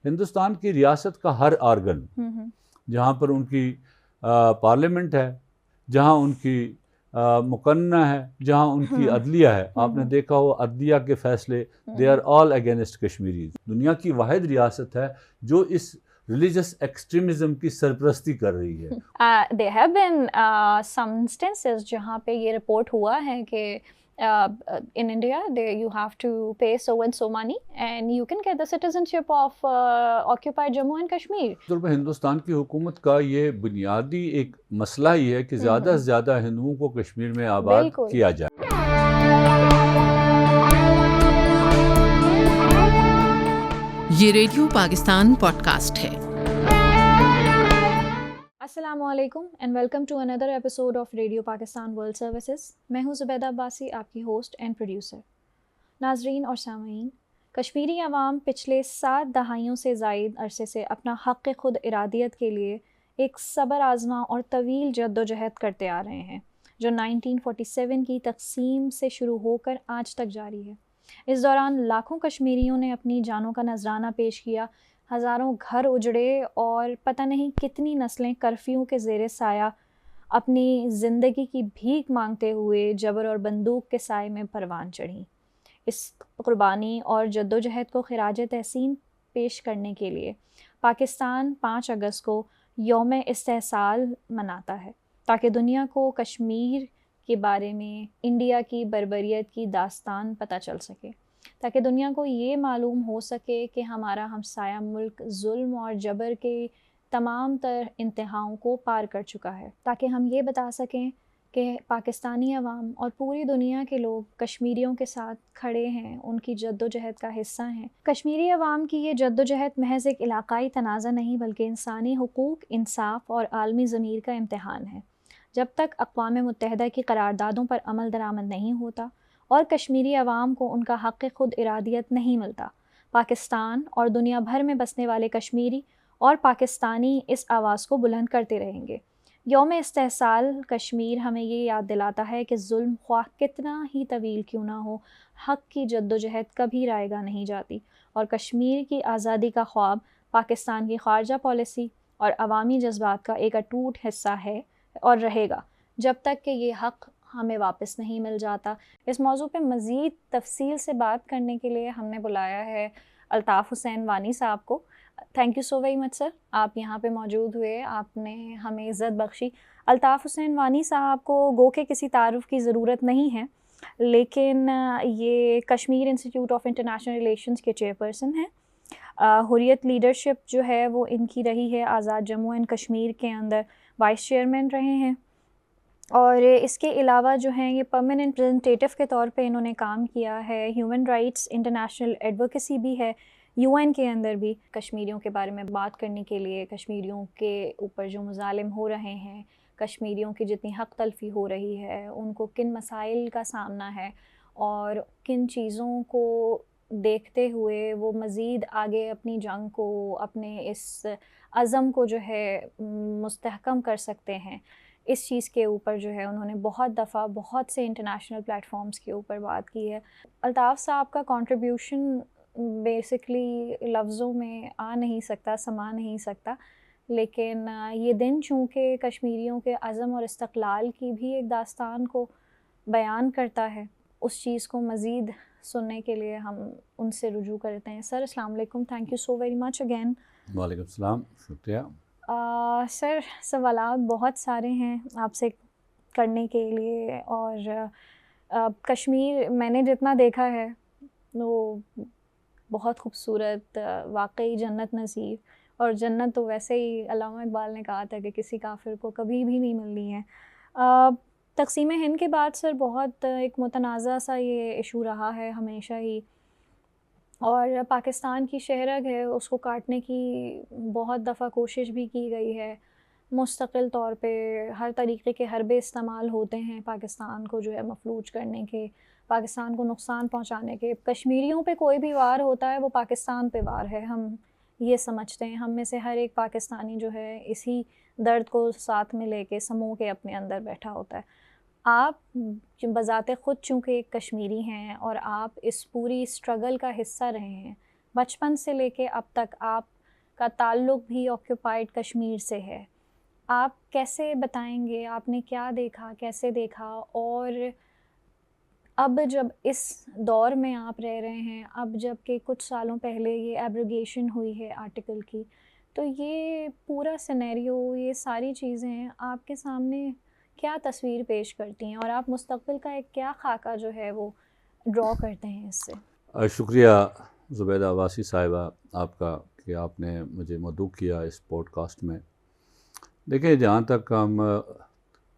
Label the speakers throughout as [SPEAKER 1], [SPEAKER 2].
[SPEAKER 1] हिंदुस्तान की रियासत का हर आर्गन, जहाँ पर उनकी पार्लियामेंट है, जहाँ उनकी मुकन्ना है, जहाँ उनकी अदलिया है, आपने देखा हो अदलिया के फैसले they are all against Kashmiris. दुनिया की वाहिद रियासत है जो इस रिलीजियस एक्सट्रीमिज्म की सरपरस्ती कर रही है।
[SPEAKER 2] There have been some instances जहाँ पे ये रिपोर्ट हुआ है कि in India you have to pay so and so money and you can get the citizenship of occupied Jammu and Kashmir।
[SPEAKER 1] तो हिंदुस्तान की हुकूमत का ये बुनियादी एक मसला ही है कि ज़्यादा से ज़्यादा हिंदुओं को कश्मीर में आबाद किया जाए।
[SPEAKER 3] ये रेडियो पाकिस्तान पॉडकास्ट है।
[SPEAKER 2] अस्सलामुअलैकुम and welcome to another episode of Radio Pakistan World Services. मैं हूं ज़ुबैदा अब्बासी, आपकी होस्ट एंड प्रोड्यूसर। नाजरीन और सामीन, कश्मीरी अवाम पिछले 7 दहाइयों से ज़ायद अरसे से अपना हक़ खुद इरादियत के लिए एक सब्र आज़मा और तवील जद्दोजहद करते आ रहे हैं, जो 1947 की तक़सीम से शुरू होकर आज तक जारी है। इस दौरान लाखों कश्मीरियों ने अपनी जानों का नजराना पेश किया, हज़ारों घर उजड़े और पता नहीं कितनी नस्लें कर्फ्यू के ज़ेरे साया अपनी ज़िंदगी की भीख मांगते हुए जबर और बंदूक के साए में परवान चढ़ीं। इस कुर्बानी और जद्दोजहद को खिराज तहसीन पेश करने के लिए पाकिस्तान 5 अगस्त को यौम इस्तेहसाल मनाता है, ताकि दुनिया को कश्मीर के बारे में इंडिया की बर्बरियत की दास्तान पता चल सके, ताकि दुनिया को ये मालूम हो सके कि हमारा हमसाया मुल्क जुल्म और जबर के तमाम तर इंतहाओं को पार कर चुका है, ताकि हम ये बता सकें कि पाकिस्तानी अवाम और पूरी दुनिया के लोग कश्मीरियों के साथ खड़े हैं, उनकी जद्दोजहद का हिस्सा हैं। कश्मीरी अवाम की ये जद्दोजहद महज एक इलाकाई तनाज़ा नहीं बल्कि इंसानी हुकूक, इंसाफ और आलमी ज़मीर का इम्तिहान है। जब तक अक़वाम मुत्तहिदा की करारदादों पर अमल दरामद नहीं होता और कश्मीरी अवाम को उनका हक़ खुद इरादियत नहीं मिलता, पाकिस्तान और दुनिया भर में बसने वाले कश्मीरी और पाकिस्तानी इस आवाज़ को बुलंद करते रहेंगे। यौम इस्तेहसाल कश्मीर हमें ये याद दिलाता है कि जुल्म ख्वाह कितना ही तवील क्यों ना हो, हक़ की जद्दोजहद कभी रायगा नहीं जाती और कश्मीर की आज़ादी का ख्वाब पाकिस्तान की ख़ारजा पॉलिसी और अवामी जज्बात का एक अटूट हिस्सा है और रहेगा, जब तक कि ये हक़ हमें वापस नहीं मिल जाता। इस मौजू पे मज़ीद तफसील से बात करने के लिए हमने बुलाया है अल्ताफ़ हुसैन वानी साहब को। Thank you so very much sir, आप यहाँ पे मौजूद हुए, आपने हमें इज़्ज़त बख्शी। अल्ताफ़ हुसैन वानी साहब को गो के किसी तारुफ़ की ज़रूरत नहीं है, लेकिन ये Kashmir institute of international relations के चेयरपर्सन हैं। हुर्रियत लीडरशिप जो है वो इनकी रही है, आज़ाद जम्मू एंड कश्मीर के अंदर वाइस चेयरमैन रहे हैं और इसके अलावा जो हैं ये परमानेंट रिप्रेजेंटेटिव के तौर पे इन्होंने काम किया है। ह्यूमन राइट्स इंटरनेशनल एडवोकेसी भी है यूएन के अंदर भी। कश्मीरियों के बारे में बात करने के लिए, कश्मीरियों के ऊपर जो मुजालिम हो रहे हैं, कश्मीरियों की जितनी हक़ तलफ़ी हो रही है, उनको किन मसाइल का सामना है और किन चीज़ों को देखते हुए वो मज़ीद आगे अपनी जंग को, अपने इस अज़म को जो है मुस्तहकम कर सकते हैं, इस चीज़ के ऊपर जो है उन्होंने बहुत दफ़ा बहुत से इंटरनेशनल प्लेटफॉर्म्स के ऊपर बात की है। अल्ताफ़ साहब का कंट्रीब्यूशन बेसिकली लफ्ज़ों में आ नहीं सकता, समा नहीं सकता, लेकिन ये दिन चूँकि कश्मीरियों के अज़म और इस्तक़लाल की भी एक दास्तान को बयान करता है, उस चीज़ को मज़ीद सुनने के लिए हम उनसे रुजू करते हैं। सर अस्सलाम वालेकुम, thank you so very much again.
[SPEAKER 1] वालेकुम सलाम, शुक्रिया।
[SPEAKER 2] सर सवालात बहुत सारे हैं आपसे करने के लिए और कश्मीर मैंने जितना देखा है वो बहुत खूबसूरत, वाकई जन्नत नसीब, और जन्नत तो वैसे ही अल्लामा इकबाल ने कहा था कि किसी काफिर को कभी भी नहीं मिलनी है। तक़सीम हिंद के बाद सर बहुत एक मुतनाज़ा सा ये इशू रहा है हमेशा ही, और पाकिस्तान की शहरग है उसको काटने की बहुत दफ़ा कोशिश भी की गई है। मुस्तकिल तौर पे हर तरीक़े के हरबे इस्तेमाल होते हैं पाकिस्तान को जो है मफलूज करने के, पाकिस्तान को नुकसान पहुंचाने के। कश्मीरियों पे कोई भी वार होता है वो पाकिस्तान पे वार है, हम ये समझते हैं। हम में से हर एक पाकिस्तानी जो है इसी दर्द को साथ में लेके समूह के अपने अंदर बैठा होता है। आप बज़ाते ख़ुद चूँकि एक कश्मीरी हैं और आप इस पूरी स्ट्रगल का हिस्सा रहे हैं, बचपन से लेके अब तक आपका ताल्लुक़ भी ऑक्यूपाइड कश्मीर से है। आप कैसे बताएंगे, आपने क्या देखा, कैसे देखा, और अब जब इस दौर में आप रह रहे हैं, अब जब कि कुछ सालों पहले ये एब्रोगेशन हुई है आर्टिकल की, तो ये पूरा सिनेरियो, ये सारी चीज़ें आपके सामने क्या तस्वीर पेश करती हैं, और आप मुस्तक़बिल का एक क्या खाका जो है वो ड्रॉ करते हैं इससे?
[SPEAKER 1] शुक्रिया ज़ुबैदा अब्बासी साहिबा आपका कि आपने मुझे मदऊ किया इस पॉडकास्ट में। देखिए, जहाँ तक हम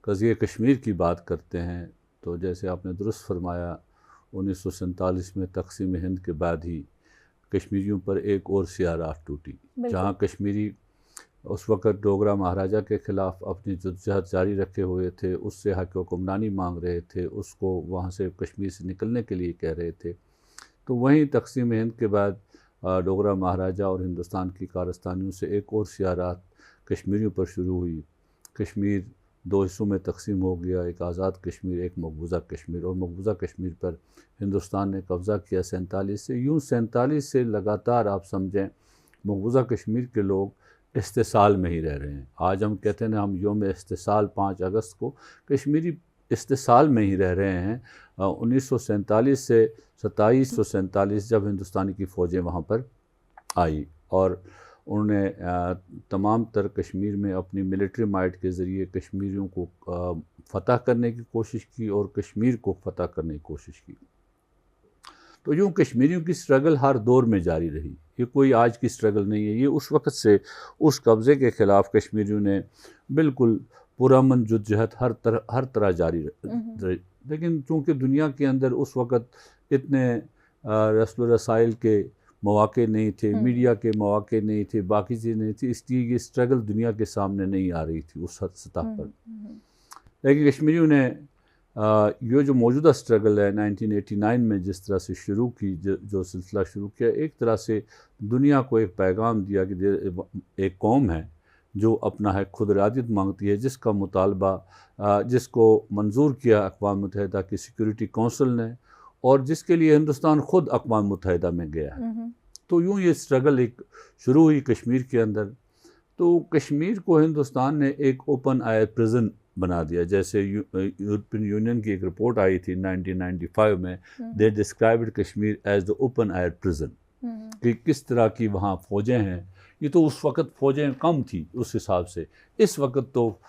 [SPEAKER 1] क़ज़िया कश्मीर की बात करते हैं, तो जैसे आपने दुरुस्त फरमाया, 1947 में तक़सीम हिंद के बाद ही कश्मीरियों पर एक और स्याह रात टूटी, जहाँ कश्मीरी उस वक़्त डोगरा महाराजा के ख़िलाफ़ अपनी जद्दोजहद जारी रखे हुए थे, उससे हक़ हुक्मरानी मांग रहे थे, उसको वहाँ से कश्मीर से निकलने के लिए कह रहे थे। तो वहीं तक़सीम हिंद के बाद डोगरा महाराजा और हिंदुस्तान की कारस्तानियों से एक और स्याह रात कश्मीरियों पर शुरू हुई। कश्मीर दो हिस्सों में तकसीम हो गया, एक आज़ाद कश्मीर, एक मकबूजा कश्मीर, और मकबूजा कश्मीर पर हिंदुस्तान ने कब्ज़ा किया 47 से। यूँ 47 से लगातार आप समझें मकबूजा कश्मीर के लोग इस्तिसाल में ही रह रहे हैं। आज हम कहते हैं ना, हम योम इस्तिसाल 5 अगस्त को, कश्मीरी इस्तिसाल में ही रह रहे हैं। 1947 से 2747 जब हिंदुस्तानी की फ़ौजें वहाँ पर आई और उन्होंने तमाम तर कश्मीर में अपनी मिलिट्री माइट के ज़रिए कश्मीरियों को फ़तह करने की कोशिश की और कश्मीर को फ़तह करने की कोशिश की। तो यूँ कश्मीरियों की स्ट्रगल हर दौर में जारी रही, ये कोई आज की स्ट्रगल नहीं है। ये उस वक़्त से उस कब्ज़े के ख़िलाफ़ कश्मीरियों ने बिल्कुल पुरअमन जद्दोजहद हर तरह जारी रही। लेकिन चूँकि दुनिया के अंदर उस वक़्त इतने रस्ल रसाइल के मौक़े नहीं थे, मीडिया के मौक़े नहीं थे, बाकी चीज़ें नहीं थी, इसलिए ये स्ट्रगल दुनिया के सामने नहीं आ रही थी उस सतह पर। लेकिन कश्मीरियों ने ये जो मौजूदा स्ट्रगल है 1989 में जिस तरह से शुरू की, जो सिलसिला शुरू किया, एक तरह से दुनिया को एक पैगाम दिया कि एक कौम है जो अपना है खुद इरादियत मांगती है, जिसका मुतालबा जिसको मंजूर किया अक़वाम मुत्तहिदा की सिक्योरिटी कौंसिल ने, और जिसके लिए हिंदुस्तान ख़ुद अक़वाम मुत्तहिदा में गया है। तो यूँ ये स्ट्रगल एक शुरू हुई कश्मीर के अंदर। तो कश्मीर को हिंदुस्तान ने एक ओपन एयर प्रिजन बना दिया। जैसे यूरोपियन यूनियन की एक रिपोर्ट आई थी 1995 में, they described Kashmir as the open air prison, कि किस तरह की वहाँ फ़ौजें हैं। ये तो उस वक़्त फ़ौजें कम थी उस हिसाब से, इस वक्त तो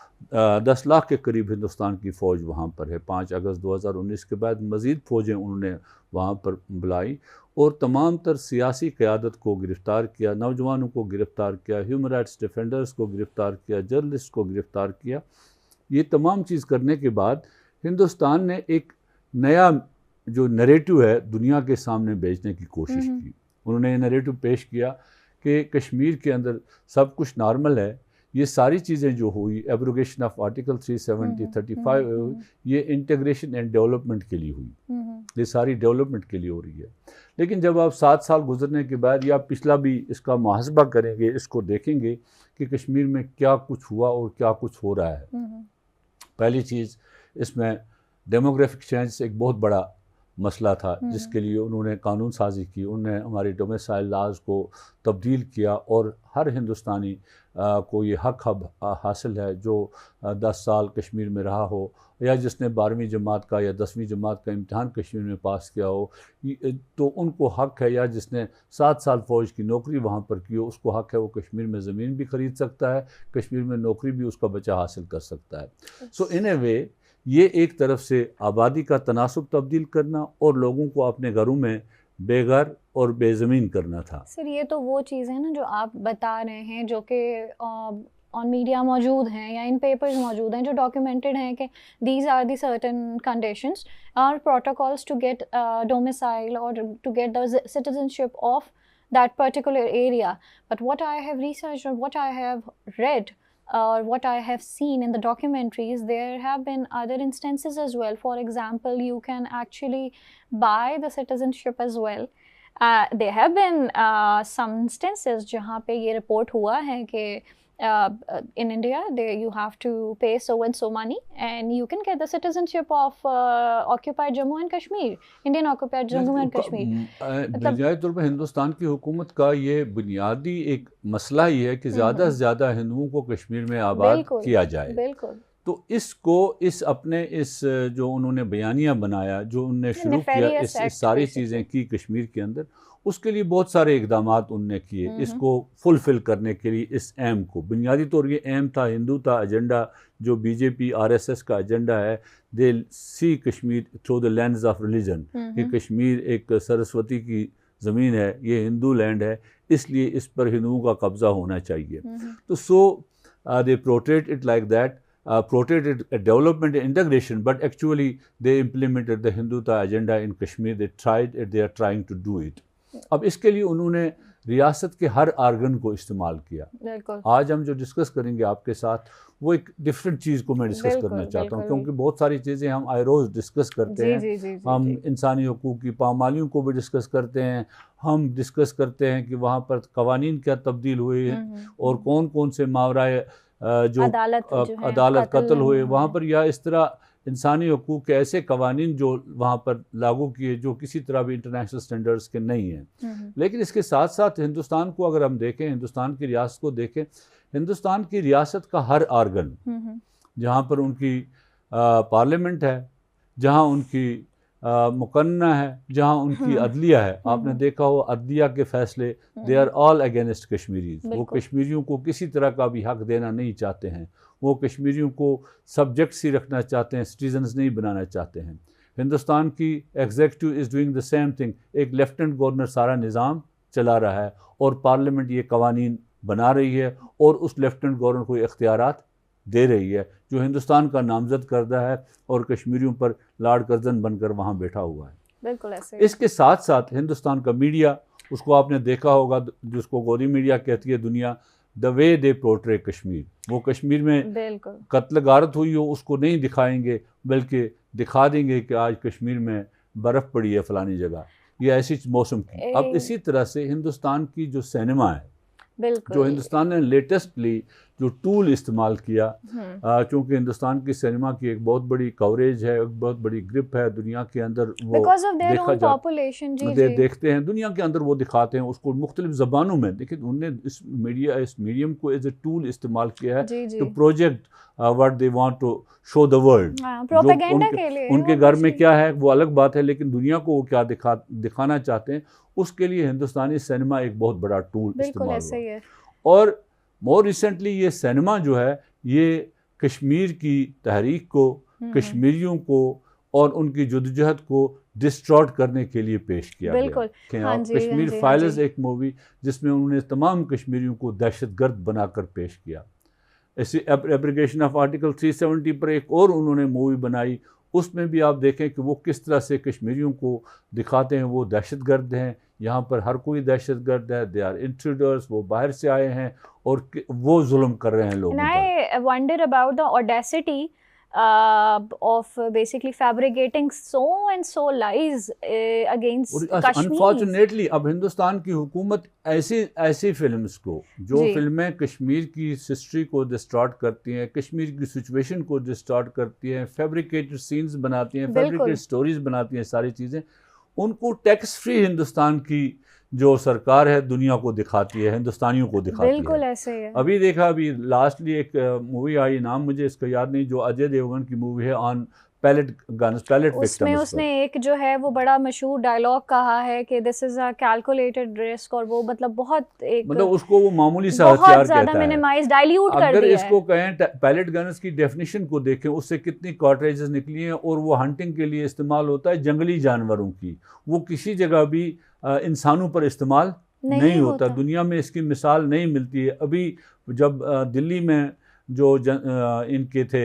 [SPEAKER 1] 10 लाख के करीब हिंदुस्तान की फ़ौज वहाँ पर है। 5 अगस्त 2019 के बाद मज़ीद फ़ौजें उन्होंने वहाँ पर बुलाई और तमाम तर सियासी क़यादत को गिरफ़्तार किया, नौजवानों को गिरफ़्तार किया, ह्यूमन राइट्स डिफेंडर्स को गिरफ़्तार किया, जर्नलिस्ट को गिरफ़्तार किया। ये तमाम चीज़ करने के बाद हिंदुस्तान ने एक नया जो नैरेटिव है दुनिया के सामने भेजने की कोशिश की। उन्होंने ये नैरेटिव पेश किया कि कश्मीर के अंदर सब कुछ नॉर्मल है। ये सारी चीज़ें जो हुई, एब्रोगेशन ऑफ आर्टिकल 370, 35, ये इंटीग्रेशन एंड डेवलपमेंट के लिए हुई। ये सारी डेवलपमेंट के लिए हो रही है। लेकिन जब आप 7 साल गुजरने के बाद या पिछला भी इसका मुहासबा करेंगे, इसको देखेंगे कि कश्मीर में क्या कुछ हुआ और क्या कुछ हो रहा है। पहली चीज़, इसमें डेमोग्राफिक चेंज एक बहुत बड़ा मसला था, जिसके लिए उन्होंने कानून साजी की। उन्होंने हमारे डोमिसाइल लाज को तब्दील किया और हर हिंदुस्तानी को ये हक हासिल है जो 10 साल कश्मीर में रहा हो या जिसने 12वीं जमात का या 10वीं जमात का इम्तिहान कश्मीर में पास किया हो, तो उनको हक है, या जिसने 7 साल फ़ौज की नौकरी वहाँ पर की हो, उसको हक है वो कश्मीर में ज़मीन भी ख़रीद सकता है, कश्मीर में नौकरी भी उसका बच्चा हासिल कर सकता है। सो इन ए वे ये एक तरफ से आबादी का तनासुब तब्दील करना और लोगों को अपने घरों में बेघर और बेज़मीन करना था।
[SPEAKER 2] सर, ये तो वो चीज़ है ना जो आप बता रहे हैं, जो कि ऑन मीडिया मौजूद हैं या इन पेपर्स मौजूद हैं, जो डॉक्यूमेंटेड हैं कि these are the certain conditions और प्रोटोकॉल्स टू गेट डोमिसाइल और to get the citizenship of that particular area. But what I have researched और what I have read or what I have seen in the documentaries, there have been other instances as well. For example, you can actually buy the citizenship as well. There have been some instances जहाँ पे ये report हुआ है कि in India you have to pay so and so money and you can get the citizenship of occupied Jammu and Kashmir, Indian occupied Jammu and Kashmir.
[SPEAKER 1] बुनियादी तौर पर हिंदुस्तान की हुकूमत का ये बुनियादी एक मसला ही है कि ज़्यादा से ज़्यादा हिंदुओं को कश्मीर में आबाद किया जाए।
[SPEAKER 2] बिल्कुल।
[SPEAKER 1] तो इसको इस जो उन्होंने बयानिया बनाया, जो उनने शुरू किया, इस सारी चीज़ें की कश्मीर के अंदर, उसके लिए बहुत सारे इक़दामात उनने किए इसको फुलफ़िल करने के लिए। इस एम को बुनियादी तौर ये एम था, हिंदू था एजेंडा, जो बीजेपी आरएसएस का एजेंडा है। They see Kashmir through the lens of religion, कि कश्मीर एक सरस्वती की ज़मीन है, ये हिंदू लैंड है, इसलिए इस पर हिंदुओं का कब्ज़ा होना चाहिए। तो they portray it like that, portrayed a development and integration, but actually they implemented the Hindutva agenda in Kashmir. They tried it, they are trying to do it. अब इसके लिए उन्होंने रियासत के हर आर्गन को इस्तेमाल किया। आज हम जो डिस्कस करेंगे आपके साथ, वो एक डिफरेंट चीज़ को मैं डिस्कस करना चाहता हूँ, क्योंकि बहुत सारी चीज़ें हम आए रोज़ डिस्कस करते हैं। हम इंसानी हकूक़ की पामालियों को भी डिस्कस करते हैं, हम डिस्कस करते हैं कि वहाँ पर कवानीन क्या तब्दील हुए हैं और कौन कौन से मावराए जो अदालत कत्ल हुए वहाँ पर, या इस तरह इंसानी हकूक़ के ऐसे कवानीन जो वहाँ पर लागू किए जो किसी तरह भी इंटरनेशनल स्टैंडर्ड्स के नहीं हैं। लेकिन इसके साथ साथ हिंदुस्तान को अगर हम देखें, हिंदुस्तान की रियासत को देखें, हिंदुस्तान की रियासत का हर आर्गन, जहाँ पर उनकी पार्लियामेंट है, जहाँ उनकी मुकन्ना है, जहाँ उनकी अदलिया है, आपने देखा हो अदलिया के फैसले, they are all against Kashmiris. वो कश्मीरियों को किसी तरह का भी हक देना नहीं चाहते हैं, वो कश्मीरियों को सब्जेक्ट्स ही रखना चाहते हैं, सिटीजन्स नहीं बनाना चाहते हैं। हिंदुस्तान की executive is doing the same thing, एक लेफ्टिनेंट गवर्नर सारा निज़ाम चला रहा है और पार्लियामेंट ये कवानीन बना रही है और उस लेफ्टिनेंट गवर्नर को इख्तियारात दे रही है, जो हिंदुस्तान का नामजद करदा है और कश्मीरियों पर लॉर्ड कर्जन बनकर वहाँ बैठा हुआ है।
[SPEAKER 2] बिल्कुल ऐसे।
[SPEAKER 1] इसके साथ साथ हिंदुस्तान का मीडिया, उसको आपने देखा होगा, जिसको गोदी मीडिया कहती है दुनिया, the way they portray Kashmir, वो कश्मीर में कत्ल गारत हुई हो उसको नहीं दिखाएंगे, बल्कि दिखा देंगे कि आज कश्मीर में बर्फ़ पड़ी है फ़लानी जगह, ये ऐसी मौसम की। अब इसी तरह से हिंदुस्तान की जो सिनेमा है, जो हिंदुस्तान ने लेटेस्टली जो टूल इस्तेमाल किया, क्योंकि हिंदुस्तान की सिनेमा की एक बहुत बड़ी कवरेज है, एक बहुत बड़ी ग्रिप है दुनिया के अंदर, वो देखते हैं दुनिया के अंदर, वो दिखाते हैं उसको मुख्तलिफ ज़बानों में। देखिए उनने इस मीडियम को एज ए टूल इस्तेमाल किया है to project what they want to show the world. उनके घर में क्या है वो अलग बात है, लेकिन दुनिया को वो क्या दिखाना चाहते हैं, उसके लिए हिंदुस्तानी सिनेमा एक बहुत बड़ा टूल इस्तेमाल हुआ। और मोर रिसेंटली ये सिनेमा जो है, ये कश्मीर की तहरीक को, कश्मीरियों को और उनकी जद्दोजहद को डिस्ट्रॉट करने के लिए पेश किया गया। कश्मीर फाइल्स एक मूवी जिसमें उन्होंने तमाम कश्मीरियों को दहशतगर्द बनाकर पेश किया। ऐसी एब्रिगेशन ऑफ आर्टिकल 370 पर एक और उन्होंने मूवी बनाई, उसमें भी आप देखें कि वो किस तरह से कश्मीरियों को दिखाते हैं वो दहशतगर्द हैं, यहाँ पर हर कोई दहशतगर्द है, दे आर इंट्रूडर्स, वो बाहर से आए हैं और वो जुल्म कर रहे हैं लोगों पर।
[SPEAKER 2] I wonder about the audacity of basically fabricating so and so lies against Kashmir.
[SPEAKER 1] Unfortunately, अब हिंदुस्तान की हुकूमत ऐसी फिल्म्स को, जो फिल्में कश्मीर की हिस्ट्री को डिस्टॉर्ट करती हैं, कश्मीर की सिचुएशन को डिस्टॉर्ट करती हैं, फैब्रिकेटेड सीन्स बनाती हैं, फैब्रिकेटेड स्टोरीज बनाती हैं, सारी चीज़ें उनको टैक्स फ्री हिंदुस्तान की जो सरकार है दुनिया को दिखाती है, हिंदुस्तानियों को दिखाती है।
[SPEAKER 2] बिल्कुल ऐसे है।
[SPEAKER 1] अभी देखा, अभी लास्टली एक मूवी आई, नाम मुझे इसका याद नहीं, जो अजय देवगन की मूवी है on pellet guns, pellet victims. उसमें उसने एक जो है वो बड़ा मशहूर डायलॉग कहा है कि this is a calculated risk, और वो मतलब बहुत एक मतलब उसको वो मामूली सा हथियार कहता है,
[SPEAKER 2] मिनिमाइज डाइल्यूट कर दिया है।
[SPEAKER 1] अगर इसको कहें पैलेट गन्स की डेफिनेशन को देखें, उससे कितनी कार्ट्रिजेस निकली हैं, और वो हंटिंग के लिए इस्तेमाल होता है जंगली जानवरों की, वो किसी जगह भी इंसानों पर इस्तेमाल नहीं होता। दुनिया में इसकी मिसाल नहीं मिलती है। अभी जब दिल्ली में जो इनके थे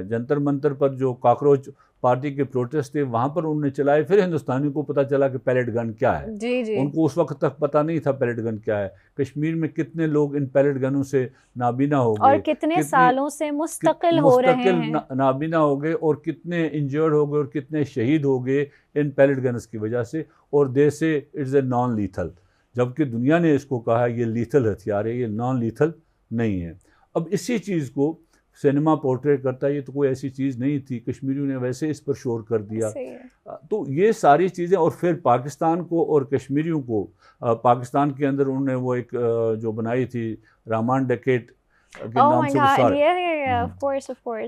[SPEAKER 1] जंतर मंतर पर जो कॉकरोच पार्टी के प्रोटेस्ट थे वहाँ पर उन्होंने चलाए। फिर हिंदुस्तानियों को पता चला कि पैलेट गन क्या है।
[SPEAKER 2] जी जी।
[SPEAKER 1] उनको उस वक्त तक पता नहीं था पैलेट गन क्या है। कश्मीर में कितने लोग इन पैलेट गनों से नाबीना हो गए
[SPEAKER 2] और कितने सालों से मुस्तकिल हो रहे हैं,
[SPEAKER 1] नाबीना हो गए, और कितने इंजर्ड हो गए और कितने शहीद हो गए इन पैलेट गन्स की वजह से। और दे से इट्स ए नॉन लीथल, जबकि दुनिया ने इसको कहा ये लीथल हथियार है, ये नॉन लीथल नहीं है। अब इसी चीज़ को सिनेमा पोर्ट्रेट करता है, ये तो कोई ऐसी चीज़ नहीं थी, कश्मीरियों ने वैसे इस पर शोर कर दिया। तो ये सारी चीज़ें, और फिर पाकिस्तान को और कश्मीरियों को पाकिस्तान के अंदर उन्होंने वो एक जो बनाई थी रामान डकेट के नाम से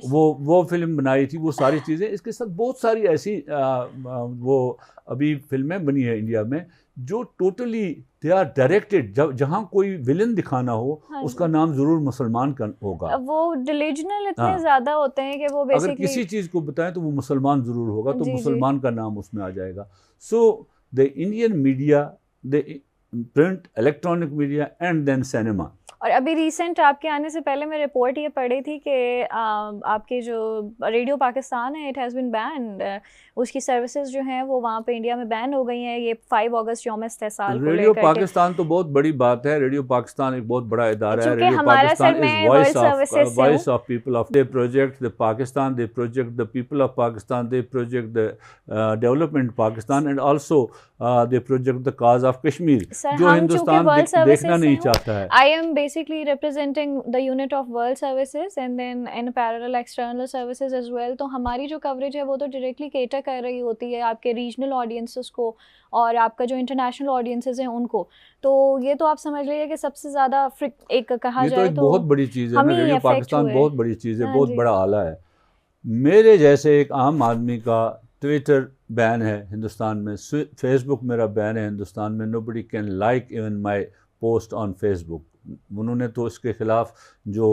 [SPEAKER 1] वो फिल्म बनाई थी, वो सारी चीज़ें, इसके साथ बहुत सारी ऐसी वो अभी फिल्में बनी है इंडिया में जो टोटली दे आर डायरेक्टेड, जहाँ कोई विलन दिखाना हो उसका नाम जरूर मुसलमान का होगा।
[SPEAKER 2] वो रिलीजनल इतने ज़्यादा होते हैं कि वो बेसिकली
[SPEAKER 1] अगर किसी चीज़ को बताएं तो वो मुसलमान ज़रूर होगा, तो मुसलमान का नाम उसमें आ जाएगा। So the Indian media, the print, electronic media and then cinema.
[SPEAKER 2] और अभी रिसेंट आपके आने से पहले मैं रिपोर्ट ये पढ़ी थी कि आपके जो रेडियो पाकिस्तान है, इट हैज़ बीन बैंड, उसकी सर्विसेज जो हैं वो वहाँ पे इंडिया में बैन हो गई हैं। ये 5 अगस्त यौम इस्तेसाल को
[SPEAKER 1] रेडियो पाकिस्तान तो बहुत बड़ी बात है। रेडियो पाकिस्तान एक बहुत बड़ा इदारा है। Radio Pakistan is voice of people of, they project the Pakistan, they project the people of Pakistan, they project the development Pakistan and also they project the cause of Kashmir, जो हिंदुस्तान देखना नहीं चाहता है।
[SPEAKER 2] I am basically representing the unit of world services and then in parallel external services as well। तो हमारी जो coverage है वो तो डायरेक्टली केटर कर रही होती है आपके रीजनल ऑडियंसेस को और आपका जो इंटरनेशनल ऑडियंसेस हैं उनको। तो ये तो आप समझ लीजिए कि सबसे ज़्यादा एक कहा जाए तो
[SPEAKER 1] बहुत बड़ी चीज़ है। रेडियो पाकिस्तान बहुत बड़ी चीज़ है, बहुत बड़ा आला है। मेरे जैसे एक आम आदमी का ट्विटर बैन है हिंदुस्तान में, फेसबुक मेरा बैन है हिंदुस्तान में। Nobody can like even my post on Facebook. उन्होंने तो इसके ख़िलाफ़ जो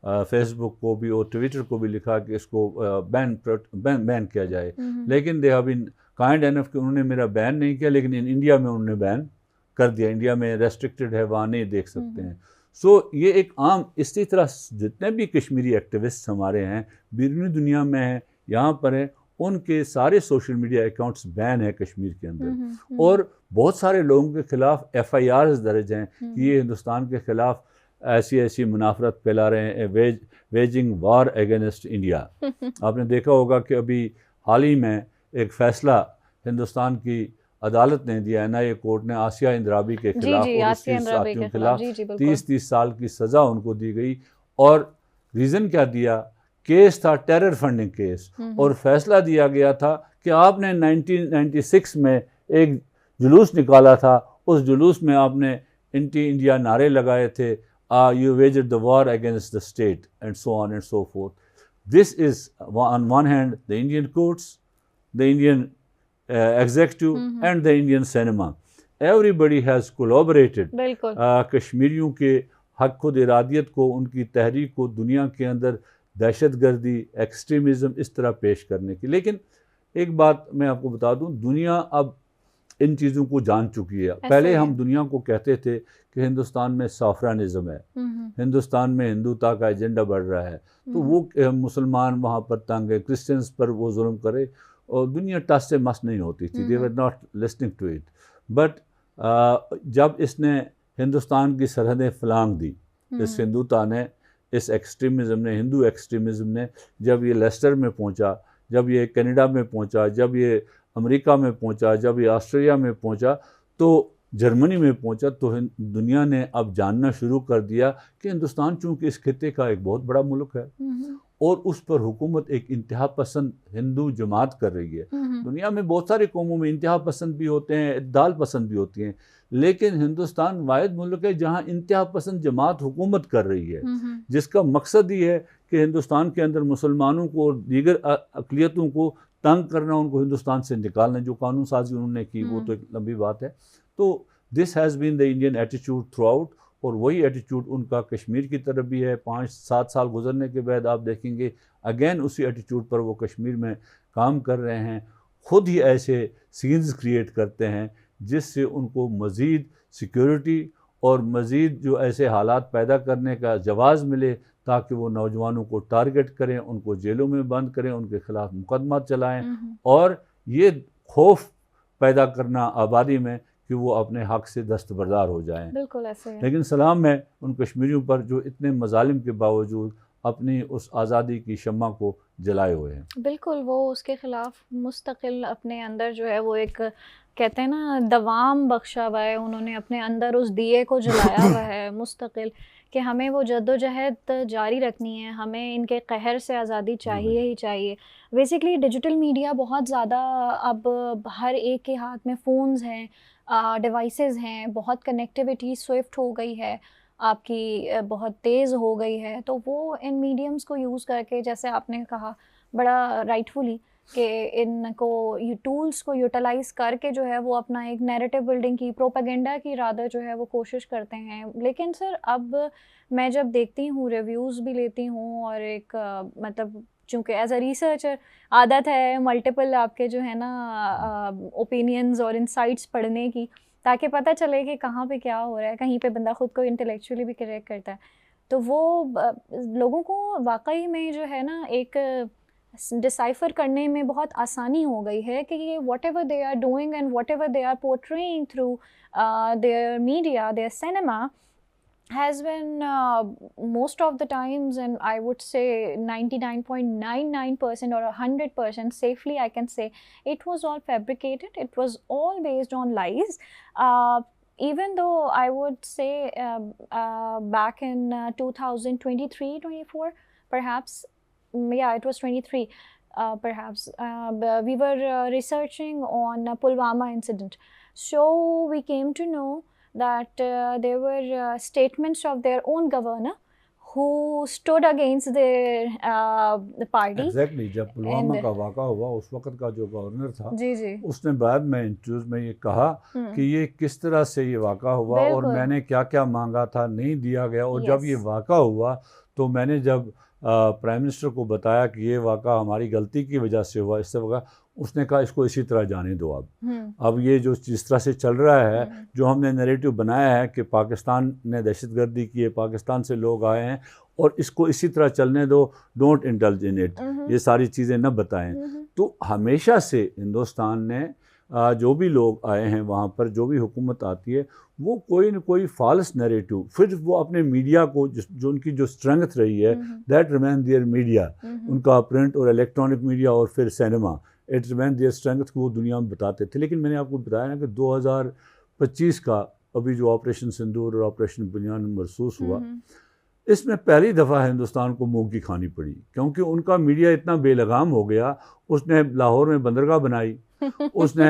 [SPEAKER 1] फेसबुक को भी और ट्विटर को भी लिखा कि इसको बैन किया जाए, लेकिन they have been kind enough कि उन्होंने मेरा बैन नहीं किया, लेकिन इन इंडिया में उन्होंने बैन कर दिया। इंडिया में रेस्ट्रिक्टेड है, वहाँ नहीं देख सकते हैं। सो ये एक आम, इसी तरह जितने भी कश्मीरी एक्टिविस्ट हमारे हैं बैरूनी दुनिया में हैं, यहाँ पर हैं, उनके सारे सोशल मीडिया अकाउंट्स बैन है कश्मीर के अंदर। और बहुत सारे लोगों के ख़िलाफ़ FIRs दर्ज हैं कि ये हिंदुस्तान के ख़िलाफ़ ऐसी ऐसी मुनाफरत फैला रहे हैं, वेजिंग वार अगेंस्ट इंडिया। आपने देखा होगा कि अभी हाल ही में एक फ़ैसला हिंदुस्तान की अदालत ने दिया, NIA कोर्ट ने आसिया इंद्राबी के खिलाफ और उसके साथियों के खिलाफ 30 साल की सज़ा उनको दी गई। और रीज़न क्या दिया? केस था टेरर फंडिंग केस, और फैसला दिया गया था कि आपने 1996 में एक जुलूस निकाला था, उस जुलूस में आपने एंटी इंडिया नारे लगाए थे, you waged the war against the state and so on and so forth. This is on one hand the Indian courts, the Indian executive and the Indian cinema, everybody has collaborated कश्मीरियों के हक खुद इरादियत को, उनकी तहरीक को दुनिया के अंदर दहशतगर्दी, एक्सट्रीमिज़म इस तरह पेश करने की। लेकिन एक बात मैं आपको बता दूं, दुनिया अब इन चीज़ों को जान चुकी है। पहले हम दुनिया को कहते थे कि हिंदुस्तान में सॉफ्रानिज़म है, हिंदुस्तान में हिंदुता का एजेंडा बढ़ रहा है, तो वो मुसलमान वहाँ पर तंग है, क्रिश्चियंस पर वो जुल्म करे, और दुनिया टस से मस नहीं होती थी। They were not listening to it. But जब इसने हिंदुस्तान की सरहदें फलांग दी, इस हिंदुता ने, इस एक्सट्रीमिज़म ने, हिंदू एक्सट्रीमिज़म ने, जब ये लेस्टर में पहुंचा, जब ये कनाडा में पहुंचा, जब ये अमेरिका में पहुंचा, जब ये ऑस्ट्रेलिया में पहुंचा, तो जर्मनी में पहुंचा, तो दुनिया ने अब जानना शुरू कर दिया कि हिंदुस्तान चूँकि इस खित्ते का एक बहुत बड़ा मुल्क है और उस पर हुकूमत एक इंतहा पसंद हिंदू जमात कर रही है। दुनिया में बहुत सारी कौमों में इंतहा पसंद भी होते हैं, इत्दाल पसंद भी होती हैं, लेकिन हिंदुस्तान वाहिद मुल्क है जहाँ इंतहा पसंद जमात हुकूमत कर रही है, जिसका मकसद ये है कि हिंदुस्तान के अंदर मुसलमानों को और दीगर अक़लियतों को तंग करना, उनको हिंदुस्तान से निकालना। जो कानून साजी उन्होंने की वो तो एक लंबी बात है। तो this has been the Indian attitude throughout, और वही एटीट्यूड उनका कश्मीर की तरफ भी है। 5-7 साल गुजरने के बाद आप देखेंगे अगेन उसी एटीट्यूड पर वो कश्मीर में काम कर रहे हैं, ख़ुद ही ऐसे सीन्स क्रिएट करते हैं जिससे उनको मज़ीद सिक्योरिटी और मज़ीद जो ऐसे हालात पैदा करने का जवाज़ मिले ताकि वो नौजवानों को टारगेट करें, उनको जेलों में बंद करें, उनके ख़िलाफ़ मुकदमा चलाएं और ये खौफ पैदा करना आबादी में कि वो अपने हक़ से दस्तबरदार हो जाएं।
[SPEAKER 2] बिल्कुल ऐसे है।
[SPEAKER 1] लेकिन सलाम है उन कश्मीरियों पर जो इतने मजालिम के बावजूद अपनी उस आज़ादी की शम्मा को जलाए हुए हैं।
[SPEAKER 2] बिल्कुल, वो उसके ख़िलाफ़ मुस्तकिल अपने अंदर जो है वो एक कहते हैं ना दवाम बख्शा हुआ है, उन्होंने अपने अंदर उस दिए को जलाया हुआ है मुस्तकिल कि हमें वो जद्दोजहद जारी रखनी है, हमें इनके कहर से आज़ादी चाहिए ही चाहिए। बेसिकली डिजिटल मीडिया बहुत ज़्यादा अब हर एक के हाथ में फ़ोन्स हैं, डिवाइसेस हैं, बहुत कनेक्टिविटी स्विफ्ट हो गई है आपकी, बहुत तेज़ हो गई है, तो वो इन मीडियम्स को यूज़ करके जैसे आपने कहा बड़ा राइटफुली कि इनको ये टूल्स को यूटिलाइज़ करके जो है वो अपना एक नैरेटिव बिल्डिंग की, प्रोपेगेंडा की रादर जो है वो कोशिश करते हैं। लेकिन सर अब मैं जब देखती हूँ, रिव्यूज़ भी लेती हूँ और एक मतलब चूँकि एज़ अ रिसर्चर आदत है मल्टीपल आपके जो है ना ओपिनियंस और इनसाइट्स पढ़ने की, ताकि पता चले कि कहाँ पे क्या हो रहा है, कहीं पे बंदा ख़ुद को इंटेलेक्चुअली भी करेक्ट करता है। तो वो लोगों को वाकई में जो है ना एक डिसाइफर करने में बहुत आसानी हो गई है कि ये whatever they are doing and whatever they are portraying through their media, their cinema has been most of the times, and I would say 99.99% or 100% safely I can say it was all fabricated, it was all based on lies. Even though I would say back in 2023-24 perhaps, yeah, it was 23 perhaps, we were researching on Pulwama incident, so we came to know that there were statements of their own governor who stood against their the party.
[SPEAKER 1] Exactly, जब पुलवामा का वाक़ा हुआ उस वक़्त का जो governor था
[SPEAKER 2] जी
[SPEAKER 1] उसने बाद में इंटरव्यूज़ में ये कहा कि ये किस तरह से ये वाक़ा हुआ और मैंने क्या क्या मांगा था, नहीं दिया गया, और जब ये वाक़ा हुआ तो मैंने जब प्राइम मिनिस्टर को बताया कि ये वाक़ा हमारी गलती की वजह से हुआ, इससे होगा, उसने कहा इसको इसी तरह जाने दो। अब ये जो जिस तरह से चल रहा है, जो हमने नैरेटिव बनाया है कि पाकिस्तान ने दहशतगर्दी की है, पाकिस्तान से लोग आए हैं और इसको इसी तरह चलने दो, डोंट इंडल्ज इन इट, ये सारी चीज़ें न बताएं। तो हमेशा से हिंदुस्तान ने जो भी लोग आए हैं वहाँ पर, जो भी हुकूमत आती है, वो कोई न कोई फॉल्स नैरेटिव, फिर वो अपने मीडिया को जो उनकी जो स्ट्रेंथ रही है, दैट रिमेन देयर मीडिया, उनका प्रिंट और इलेक्ट्रॉनिक मीडिया और फिर cinema, it remain their strength को वो दुनिया में बताते थे। लेकिन मैंने आपको बताया ना कि 2025 का अभी जो ऑपरेशन सिंदूर और ऑपरेशन बुनियान मरसूस हुआ, इसमें पहली दफ़ा हिंदुस्तान को मुँह की खानी पड़ी, क्योंकि उनका मीडिया इतना बेलगाम हो गया। उसने लाहौर में बंदरगाह बनाई, उसने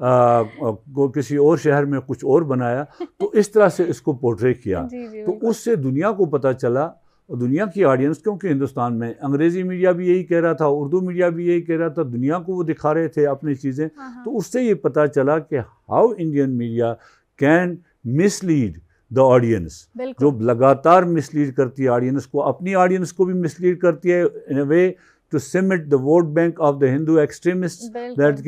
[SPEAKER 1] किसी और शहर में कुछ और बनाया, तो इस तरह से इसको पोर्ट्रे किया। तो उससे दुनिया को पता चला, दुनिया की ऑडियंस, क्योंकि हिंदुस्तान में अंग्रेज़ी मीडिया भी यही कह रहा था, उर्दू मीडिया भी यही कह रहा था, दुनिया को वो दिखा रहे थे अपनी चीज़ें, तो उससे ये पता चला कि how Indian media can mislead the audience, जो लगातार मिसलीड करती है ऑडियंस को, अपनी ऑडियंस को भी मिसलीड करती है इन अ वे to cement the vote bank of the Hindu extremists, that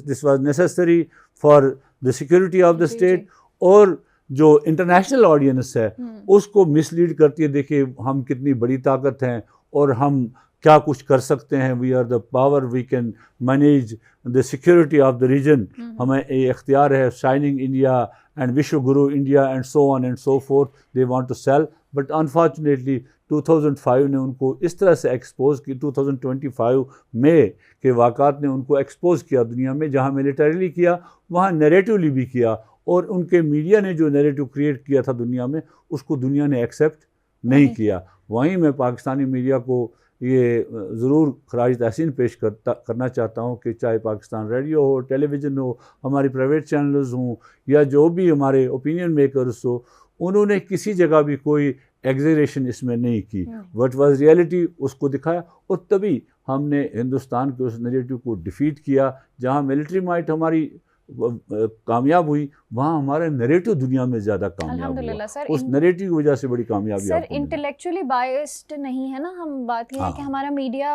[SPEAKER 1] this was necessary for the security of the state, और जो इंटरनेशनल ऑडियंस है उसको मिसलीड करती है, देखिए हम कितनी बड़ी ताकत हैं और हम क्या कुछ कर सकते हैं, we are the power, we can manage the security of the region, हमें ये इख्तियार है, shining India and Vishwa Guru India and so on and so forth, they want to sell, but unfortunately 2005 ने उनको इस तरह से एक्सपोज की, 2025 में के वाक़ात ने उनको एक्सपोज किया दुनिया में, जहाँ मिलिटरीली किया वहाँ नैरेटिवली भी किया, और उनके मीडिया ने जो नैरेटिव क्रिएट किया था दुनिया में, उसको दुनिया ने एक्सेप्ट नहीं किया। वहीं मैं पाकिस्तानी मीडिया को ये ज़रूर खराज तहसीन पेश करना चाहता हूँ कि चाहे पाकिस्तान रेडियो हो, टेलीविज़न हो, हमारी प्राइवेट चैनल्स हों, या जो भी हमारे ओपिनियन मेकर्स हो, उन्होंने किसी जगह भी कोई एग्जरेशन इसमें नहीं की, व्हाट वाज रियलिटी उसको दिखाया, और तभी हमने हिंदुस्तान के उस नैरेटिव को डिफीट किया, जहाँ मिलिट्री माइट हमारी कामयाब हुई, वहाँ हमारे नैरेटिव दुनिया में ज़्यादा कामयाब हुआ।
[SPEAKER 2] सर,
[SPEAKER 1] उस नैरेटिव की वजह से बड़ी कामयाबी
[SPEAKER 2] सर
[SPEAKER 1] आपको मिली।
[SPEAKER 2] इंटेलेक्चुअली बायस्ड नहीं है ना हम। बात ये है कि हमारा मीडिया,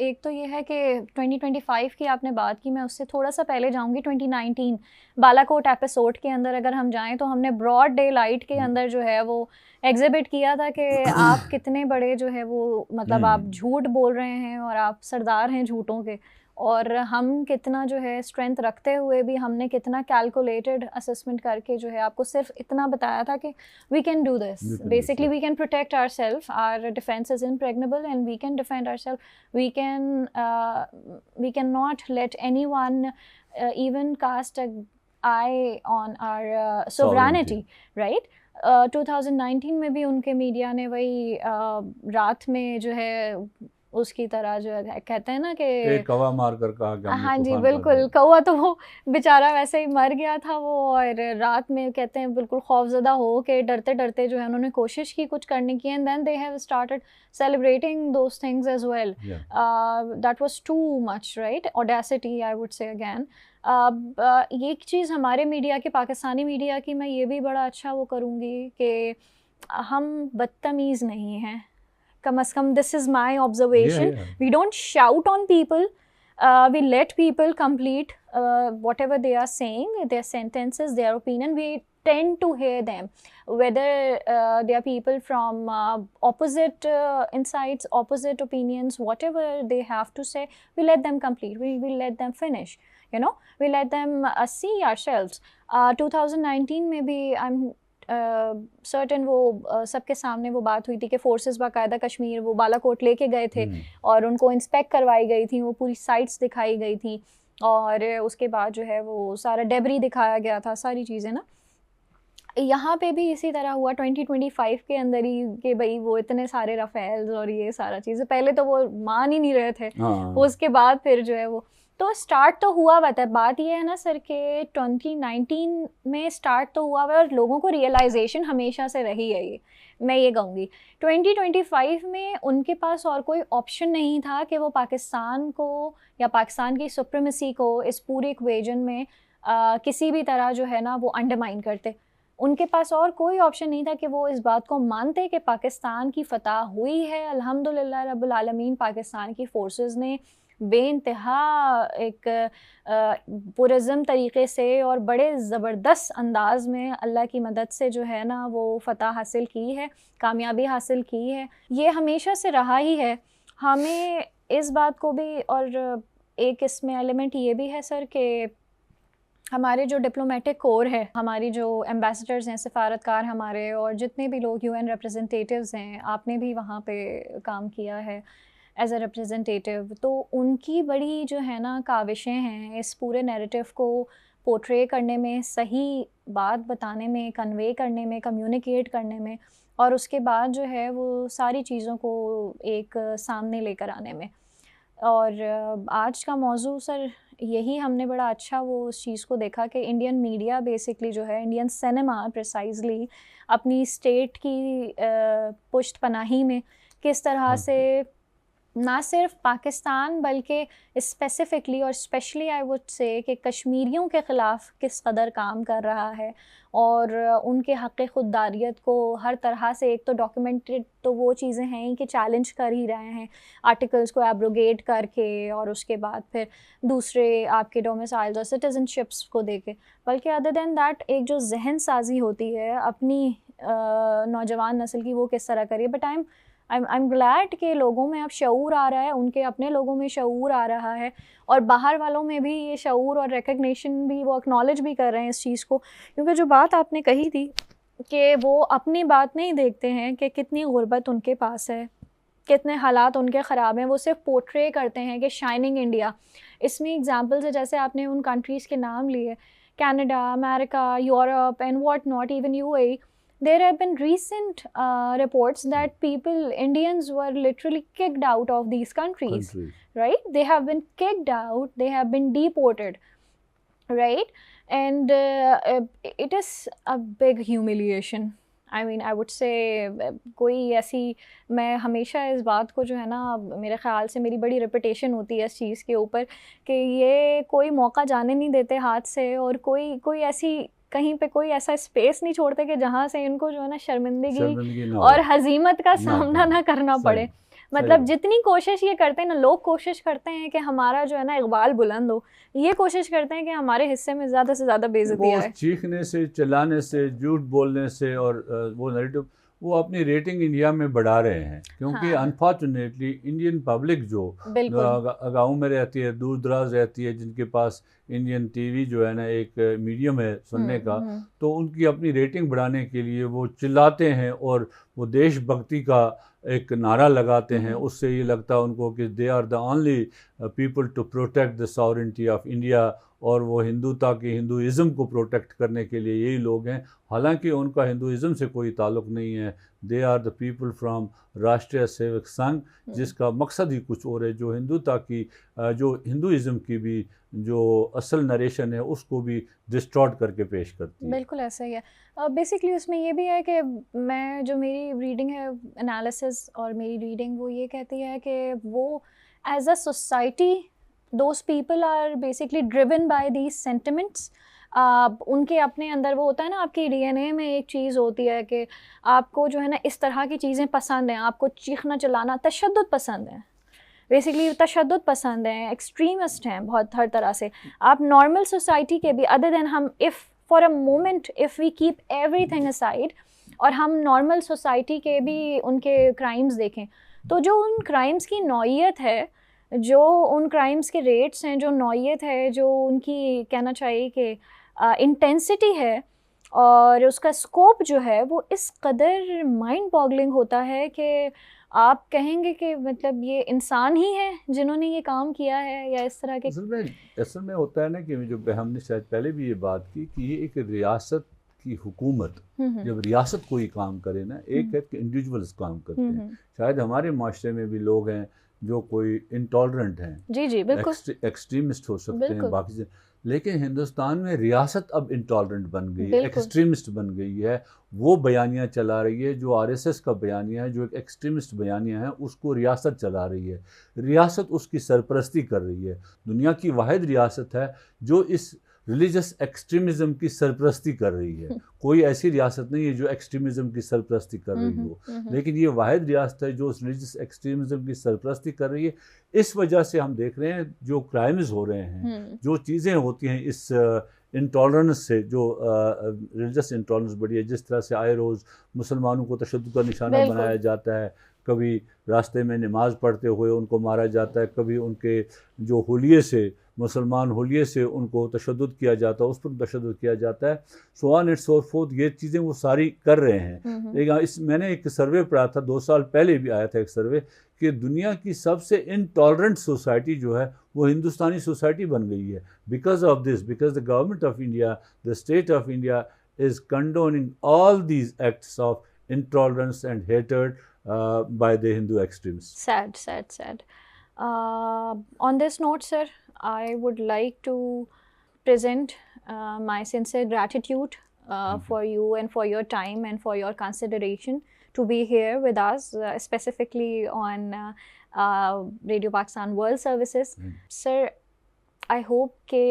[SPEAKER 2] एक तो ये है कि 2025 की आपने बात की, मैं उससे थोड़ा सा पहले जाऊंगी। 2019 बालाकोट एपिसोड के अंदर अगर हम जाएं तो हमने ब्रॉड डे लाइट के अंदर जो है वो एग्जिबिट किया था कि आप कितने बड़े जो है वो मतलब आप झूठ बोल रहे हैं और आप सरदार हैं झूठों के, और हम कितना जो है स्ट्रेंथ रखते हुए भी हमने कितना कैलकुलेटेड असेसमेंट करके जो है आपको सिर्फ इतना बताया था कि we can do this, basically we can protect our self, our defence is impregnable and we can defend our self, we can not let anyone even cast a eye on our sovereignty, right? 2019 में भी उनके media ने वही रात में जो है उसकी तरह जो है कहते हैं ना कि
[SPEAKER 1] एक कौवा मार कर कहा कि
[SPEAKER 2] हाँ जी बिल्कुल, कौवा तो वो बेचारा वैसे ही मर गया था वो, और रात में कहते हैं बिल्कुल खौफजदा हो के डरते डरते जो है उन्होंने कोशिश की कुछ करने की, and then they have started celebrating those things as well. That was too much, right? Audacity I would say again. ये चीज़ हमारे मीडिया के, पाकिस्तानी मीडिया की, मैं ये भी बड़ा अच्छा वो करूँगी कि हम बदतमीज़ नहीं हैं, कम अज़ कम this is my observation. We don't shout on people, we let people complete whatever they are saying, their sentences, their opinion. We tend to hear them, whether they are people from opposite insights, opposite opinions, whatever they have to say, we let them complete, we let them finish, you know, we let them see ourselves. 2019 में भी I'm certain वो सबके सामने वो बात हुई थी कि फोर्सेस बाकायदा कश्मीर वो बालाकोट लेके गए थे और उनको इंस्पेक्ट करवाई गई थी, वो पूरी साइट्स दिखाई गई थी, और उसके बाद जो है वो सारा डेबरी दिखाया गया था, सारी चीज़ें ना। यहाँ पे भी इसी तरह हुआ 2025 के अंदर ही कि भाई वो इतने सारे राफेल्स और ये सारा चीज़ें, पहले तो वो मान ही नहीं रहे थे, उसके बाद फिर जो है वो तो स्टार्ट तो हुआ हुआ था। बात ये है ना सर कि 2019 में स्टार्ट तो हुआ हुआ और लोगों को रियलाइजेशन हमेशा से रही है, ये मैं ये कहूँगी। 2025 में उनके पास और कोई ऑप्शन नहीं था कि वो पाकिस्तान को या पाकिस्तान की सुप्रीमेसी को इस पूरे इक्वेजन में किसी भी तरह जो है ना वो अंडरमाइन करते। उनके पास और कोई ऑप्शन नहीं था कि वो इस बात को मानते कि पाकिस्तान की फतह हुई है। अल्हम्दुलिल्लाह रब्बुल आलमीन, पाकिस्तान की फोर्सेस ने बेइंतहा एक पुरज़म तरीक़े से और बड़े ज़बरदस्त अंदाज़ में अल्लाह की मदद से जो है ना वो फ़तह हासिल की है, कामयाबी हासिल की है। ये हमेशा से रहा ही है। हमें इस बात को भी, और एक इसमें एलिमेंट ये भी है सर कि हमारे जो डिप्लोमेटिक कोर है, हमारी जो एम्बेसडर्स हैं, सफारतकार हमारे, और जितने भी लोग UN रिप्रेजेंटेटिव्स हैं, आपने भी वहाँ पे काम किया है एज अ रिप्रेजेंटेटिव, तो उनकी बड़ी जो है ना काविशें हैं इस पूरे नैरेटिव को पोर्ट्रे करने में, सही बात बताने में, कन्वे करने में, कम्युनिकेट करने में, और उसके बाद जो है वो सारी चीज़ों को एक सामने लेकर आने में। और आज का मौजू सर यही हमने बड़ा अच्छा वो उस चीज़ को देखा कि इंडियन मीडिया बेसिकली जो है, इंडियन सिनेमा प्रिसाइजली अपनी स्टेट की पुश्त पनाही में किस तरह से ना सिर्फ पाकिस्तान बल्कि स्पेसिफ़िकली और स्पेशली आई वुड से कि कश्मीरियों के ख़िलाफ़ किस कदर काम कर रहा है, और उनके हक़ ख़ुददारियत को हर तरह से, एक तो डॉक्यूमेंटेड तो वो चीज़ें हैं ही कि चैलेंज कर ही रहे हैं आर्टिकल्स को एब्रोगेट करके, और उसके बाद फिर दूसरे आपके डोमिसाइल्स और सिटीज़नशिप्स को देके, बल्कि अदर दैन दैट एक जो जहन साजी होती है अपनी नौजवान नस्ल की, वो किस तरह करिए। बट आई एम ग्लैड कि लोगों में अब शऊर आ रहा है, उनके अपने लोगों में शऊर आ रहा है, और बाहर वालों में भी ये शऊर और रिकग्निशन भी, वो एक्नॉलेज भी कर रहे हैं इस चीज़ को। क्योंकि जो बात आपने कही थी कि वो अपनी बात नहीं देखते हैं कि कितनी गुर्बत उनके पास है, कितने हालात उनके ख़राब हैं, वो सिर्फ पोर्ट्रे करते हैं कि शाइनिंग इंडिया। इसमें एग्जांपल्स है, जैसे आपने उन कंट्रीज़ के नाम लिए, Canada, America, Europe and what not, even UAE. There have been recent reports that Indians were literally kicked out of these countries, right? They have been kicked out, they have been deported, right? And it is a big humiliation. I mean I would से कोई ऐसी, मैं हमेशा इस बात को जो है ना, मेरे ख़्याल से मेरी बड़ी रेपुटेशन होती है इस चीज़ के ऊपर कि ये कोई मौका जाने नहीं देते हाथ से, और कोई ऐसी कहीं पे कोई ऐसा स्पेस नहीं छोड़ते कि जहाँ से इनको जो है ना शर्मिंदगी और हजीमत का सामना ना करना पड़े। मतलब जितनी कोशिश ये करते हैं ना, लोग कोशिश करते हैं कि हमारा जो है ना इकबाल बुलंद हो, ये कोशिश करते हैं कि हमारे हिस्से में ज़्यादा से ज़्यादा बेइज्जती आए।
[SPEAKER 1] चीखने से, चिल्लाने से, झूठ बोलने से और वो नैरेटिव, वो अपनी रेटिंग इंडिया में बढ़ा रहे हैं, क्योंकि अनफॉर्चुनेटली इंडियन पब्लिक जो गाँव में रहती है, दूर दराज रहती है, जिनके पास इंडियन टीवी जो है ना एक मीडियम है सुनने का, तो उनकी अपनी रेटिंग बढ़ाने के लिए वो चिल्लाते हैं और वो देशभक्ति का एक नारा लगाते हैं। उससे ये लगता है उनको कि they are the only people to protect the sovereignty of India, और वो हिंदुता की, हिंदुइज़्म को प्रोटेक्ट करने के लिए यही लोग हैं। हालांकि उनका हिंदुइज़्म से कोई ताल्लुक़ नहीं है। They are the people from Rashtriya Sevak संघ, जिसका मकसद ही कुछ और है, जो हिंदुता की, जो हिंदुइज़्म की भी जो असल नरेशन है उसको भी डिस्टॉर्ट करके पेश करती है।
[SPEAKER 2] बिल्कुल ऐसा ही है। बेसिकली उसमें ये भी है कि मैं, जो मेरी रीडिंग है, एनालिसिस और मेरी रीडिंग, वो ये कहती है कि वो as a society those people are basically driven by these sentiments. उनके अपने अंदर वो होता है ना, आपकी डीएनए में एक चीज़ होती है कि आपको जो है ना इस तरह की चीज़ें पसंद हैं, आपको चीखना चिल्लाना, तशद्दुद पसंद है, बेसिकली तशद्दुद पसंद है, एक्सट्रीमिस्ट हैं बहुत हर तरह से। आप नॉर्मल सोसाइटी के भी, अदर देन हम, if for a moment if we keep everything aside और हम नॉर्मल सोसाइटी के भी उनके क्राइम्स देखें, तो जो उन क्राइम्स की नौइयत है, जो उन क्राइम्स के रेट्स हैं, जो नौइयत है, जो उनकी कहना चाहिए कि इंटेंसिटी है और उसका स्कोप जो है, वो इस कदर माइंड बॉगलिंग होता है कि आप कहेंगे कि मतलब ये इंसान ही है जिन्होंने ये काम किया है, या इस तरह के।
[SPEAKER 1] असल में होता है ना कि जो हमने शायद पहले भी ये बात की कि ये एक रियासत की हुकूमत, जब रियासत कोई काम करे ना, एक है कि इंडिविजुअल्स काम करते हैं। शायद हमारे माशरे में भी लोग हैं जो कोई इंटॉलरेंट हैं,
[SPEAKER 2] जी बिल्कुल,
[SPEAKER 1] एक्सट्रीमिस्ट हो सकते हैं बाकी से, लेकिन हिंदुस्तान में रियासत अब इंटॉलरेंट बन गई है, एक्सट्रीमिस्ट बन गई है। वो बयानियाँ चला रही है जो आरएसएस का बयानिया है, जो एक एक्सट्रीमिस्ट बयानिया है, उसको रियासत चला रही है। रियासत उसकी सरपरस्ती कर रही है। दुनिया की वाहिद रियासत है जो इस रिलीजियस एक्सट्रीमिज़म की सरपरस्ती कर रही है। कोई ऐसी रियासत नहीं है जो एक्सट्रीमिज़म की सरपरस्ती कर रही हो, लेकिन ये वाहिद रियासत है जो उस रिलीजियस एक्सट्रीमिज़म की सरपरस्ती कर रही है। इस वजह से हम देख रहे हैं जो क्राइम्स हो रहे हैं, जो चीज़ें होती हैं इस इंटॉलरेंस से, जो रिलीजियस इंटॉलरेंस बढ़ी है, जिस तरह से आए रोज़ मुसलमानों को तशद्दुद का निशाना बनाया जाता है, कभी रास्ते में नमाज़ पढ़ते हुए उनको मारा जाता है, कभी उनके जो हुलिये से, मुसलमान हुलिये से उनको तशद्दुद किया जाता है, उस पर तशद्दुद किया जाता है, सो ऑन एंड सो फोर्थ। ये चीज़ें वो सारी कर रहे हैं। लेकिन मैंने एक सर्वे पढ़ा था, 2 साल पहले भी आया था एक सर्वे, कि दुनिया की सबसे इनटॉलरेंट सोसाइटी जो है वो हिंदुस्तानी सोसाइटी बन गई है। Because of this, because the government of India, the state of India is condoning all these acts of intolerance and hatred by the Hindu extremists.
[SPEAKER 2] Sad. On this note, sir, I would like to present my sincere gratitude for you and for your time and for your consideration to be here with us, specifically on Radio Pakistan World Services. Sir, I hope कि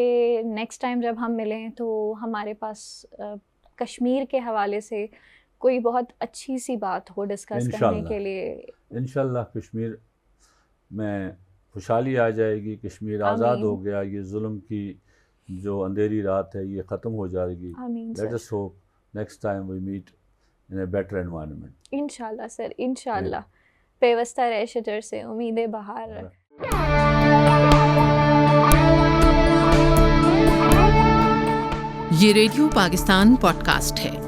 [SPEAKER 2] next time जब हम मिलें तो हमारे पास कश्मीर के हवाले से कोई बहुत अच्छी सी बात हो डिस्कस करने के लिए। इंशाल्लाह
[SPEAKER 1] कश्मीर में खुशहाली आ जाएगी, कश्मीर आज़ाद हो गया, ये जुल्म की जो अंधेरी रात है ये ख़त्म हो जाएगी। Let us hope next time we meet in a better environment.
[SPEAKER 2] इंशाल्लाह सर, इंशाल्लाह। पेवस्ता रहे शजर से उम्मीद बहार।
[SPEAKER 3] ये रेडियो पाकिस्तान पॉडकास्ट है।